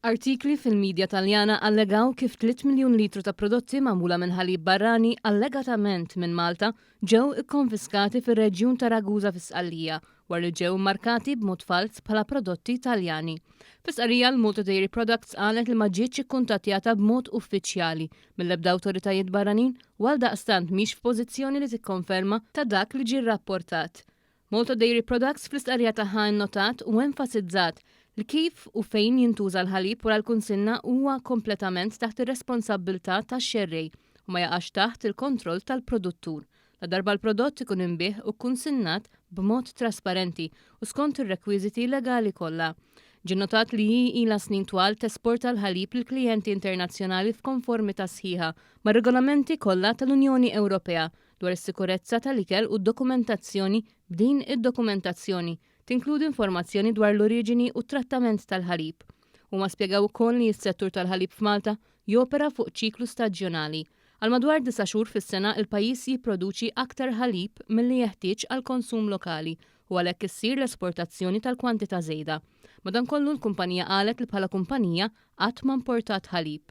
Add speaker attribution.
Speaker 1: Artikli fil-medja Taljana allegaw kif 3 miljun litru ta' prodotti magħmula minn ħalib barrani allegatament minn Malta ġew ikkonfiskati fir-reġjun ta' Ragusa fis-Sqallija wara li ġew markati b'mod fals bħala prodotti Taljani. Fis-qarrija l-Malta Dairy Products qalet li ma ġietx ikkuntattjata b'mod uffiċjali mill-ebda awtoritajiet barranin u għaldaqstant mhix f'pożizzjoni li tikkonferma ta' dak li ġie rrapportat. Malta Dairy Products fl-istqarrija tagħha nnotat u enfasizzat li kif u fejn jintuża l-ħalib wara l-kunsinna huwa kompletament taħt ir-responsabbiltà tax-xerrej u ma jaqax taħt il-kontroll tal-produttur. La darba l-prodott ikun imbieħ u kkunsinnat b'mod trasparenti u skont ir-rekwiżiti legali kollha. Ġie notat li hi ilha snin twal tesporta l-ħalib lil klijenti internazzjonali f'konformità sħiħa mar-regolamenti kollha tal-Unjoni Ewropea dwar is-sikurezza tal-ikel u d-dokumentazzjoni b'din id-dokumentazzjoni tinkludi informazzjoni dwar l-oriġini u trattament tal-ħalib. Huma spjegaw ukoll li s-settur tal-ħalib f'Malta jopera fuq ċiklu staġjonali. Għal madwar 9 xhur fis-sena il-pajjiż jipproduċi aktar ħalib milli jeħtieġ għal konsum lokali u għalhekk issir l-esportazzjoni tal-kwantità żejda. Madankollu l-kumpanija qalet li bħala kumpanija qatt ma importat ħalib.